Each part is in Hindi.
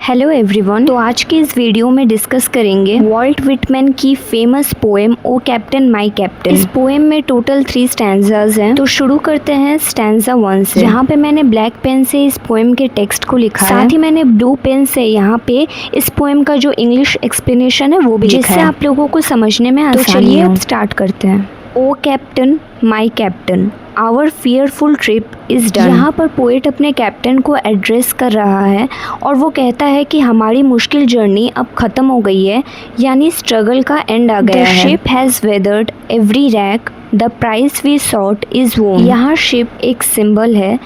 Hello everyone. तो आज की इस वीडियो में डिस्कस करेंगे वॉल्ट विटमैन की famous poem O captain my captain. इस पोएम में टोटल 3 स्टैंजाज हैं। तो शुरू करते हैं स्टैंजा 1 से। यहाँ पे मैंने ब्लैक पेन से इस पोएम के टेक्स्ट को लिखा है, साथ ही मैंने ब्लू पेन से यहाँ पे इस पोएम का जो इंग्लिश एक्सप्लेनेशन है वो भी लिखा है, जिससे आप लोगों को समझने में आसानी हो। तो चलिए अब स्टार्ट करते हैं। O captain my captain, our fearful trip is done. यहाँ पर पोएट अपने कैप्टन को एड्रेस कर रहा है और वो कहता है कि हमारी मुश्किल जर्नी अब ख़त्म हो गई है, यानी स्ट्रगल का एंड आ गया है। The ship has weathered every rack, the prize we sought is won. यहाँ शिप एक सिंबल है।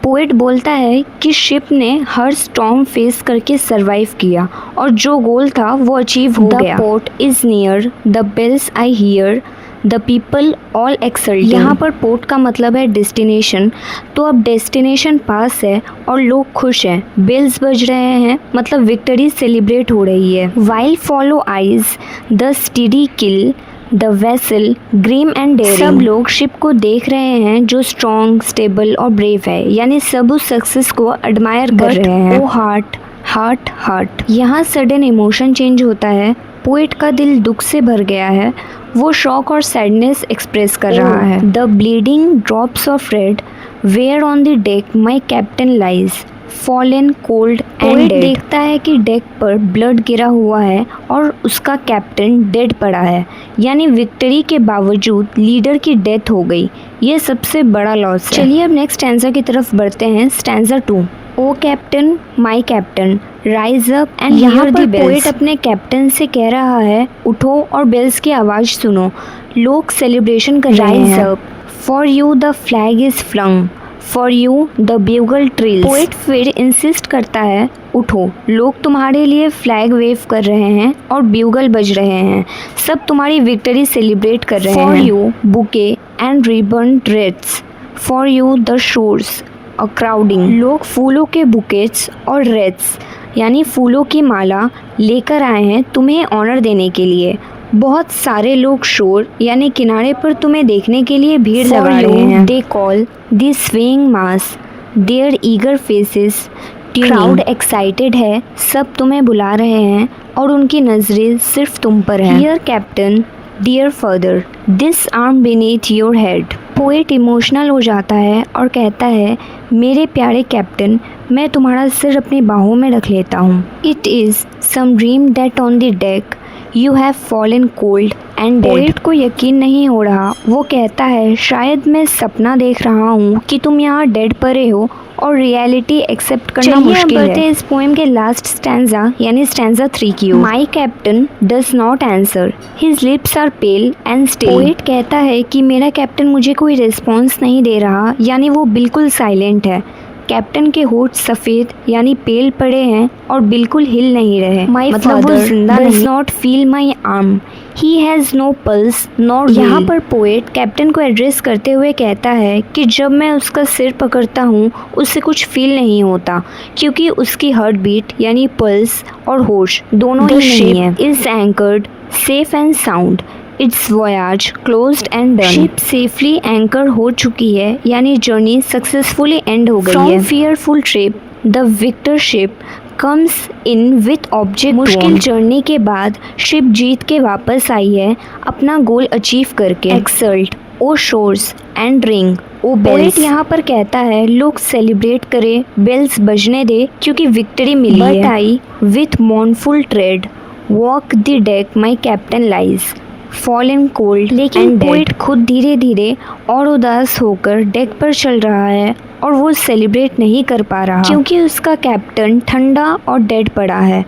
पोएट बोलता है कि शिप ने हर स्टॉर्म फेस करके सरवाइव किया और जो गोल था वो अचीव हो गया। The port is near, the bells I hear, the people all exulting. यहाँ पर पोर्ट का मतलब है डेस्टिनेशन, तो अब डेस्टिनेशन पास है और लोग खुश हैं। बेल्स बज रहे हैं, मतलब विक्ट्री सेलिब्रेट हो रही है। While follow eyes the steady keel the vessel grim and daring. सब लोग शिप को देख रहे हैं जो स्ट्रॉन्ग, स्टेबल और ब्रेव है, यानी सब उस सक्सेस को एडमायर कर रहे हैं। ओ हार्ट हार्ट हार्ट, यहाँ सडन इमोशन चेंज होता है। पोएट का दिल दुख से भर गया है, वो शॉक और सैडनेस एक्सप्रेस कर रहा है। The bleeding drops of red ware on the deck my captain lies fallen cold and dead. देखता है कि डेक पर ब्लड गिरा हुआ है और उसका कैप्टन डेड पड़ा है, यानी विक्ट्री के बावजूद लीडर की डेथ हो गई। ये सबसे बड़ा लॉस है। चलिए अब नेक्स्ट स्टैंजा की तरफ बढ़ते हैं। Stanza 2। O captain my captain rise up and यहाँ पर पोएट अपने कैप्टन से कह रहा है उठो और बेल्स की आवाज़ सुनो। लोग सेलिब्रेशन कर रहे हैं। Rise up for you the flag is flung, for you the bugle trills. Poet फिर इंसिस्ट करता है उठो, लोग तुम्हारे लिए फ्लैग वेव कर रहे हैं और ब्यूगल बज रहे हैं, सब तुम्हारी विक्ट्री सेलिब्रेट कर रहे हैं। For you bouquet and ribbon reds, for you the shores a crowding. लोग फूलों के बुकेट्स और रेड्स यानी फूलों की माला लेकर आए हैं तुम्हें ऑनर देने के लिए। बहुत सारे लोग शोर यानी किनारे पर तुम्हें देखने के लिए भीड़ लगा रहे हैं। They call the swaying mass their eager faces, crowd excited है, सब तुम्हें बुला रहे हैं और उनकी नजरें सिर्फ तुम पर हैं। Here captain dear father this arm beneath your head. Poet emotional हो जाता है और कहता है मेरे प्यारे कैप्टन, मैं तुम्हारा सिर अपनी बाहों में रख लेता हूँ। It is some dream that on the deck you have fallen cold and dead. Poet को यकीन नहीं हो रहा, वो कहता है शायद मैं सपना देख रहा हूँ कि तुम यहाँ डेड पड़े हो और रियलिटी एक्सेप्ट करना मुश्किल है। चलिए इस पोएम के लास्ट स्टैंजा यानी स्टैंजा 3 की ओर। My captain does not answer, his lips are pale and still. Poet कहता है कि मेरा कैप्टन मुझे कोई रिस्पॉन्स नहीं दे रहा, यानी वो बिल्कुल साइलेंट है। कैप्टन के होठ सफ़ेद यानी पेल पड़े हैं और बिल्कुल हिल नहीं रहे। My father does not feel my arm, he has no pulse nor will. यहाँ पर पोएट कैप्टन को एड्रेस करते हुए कहता है कि जब मैं उसका सिर पकड़ता हूँ उससे कुछ फील नहीं होता, क्योंकि उसकी हार्ट बीट यानी पल्स और होश दोनों ही नहीं है। Is anchored safe and sound, its voyage closed and done. Ship safely anchor हो चुकी है, यानी जर्नी सक्सेसफुली एंड हो गई है। From fearful trip the victor ship comes in with object. मुश्किल जर्नी के बाद शिप जीत के वापस आई है अपना गोल अचीव करके। Exult O shores and ring O bells. यहाँ पर कहता है लोग सेलिब्रेट करे, बेल्स बजने दे क्योंकि विक्ट्री मिली है। But I with मॉर्नफुल trade walk the deck my captain lies fallen cold. लेकिन पोएट खुद धीरे धीरे और उदास होकर डेक पर चल रहा है और वो सेलिब्रेट नहीं कर पा रहा, क्योंकि उसका कैप्टन ठंडा और डेड पड़ा है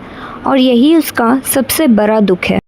और यही उसका सबसे बड़ा दुख है।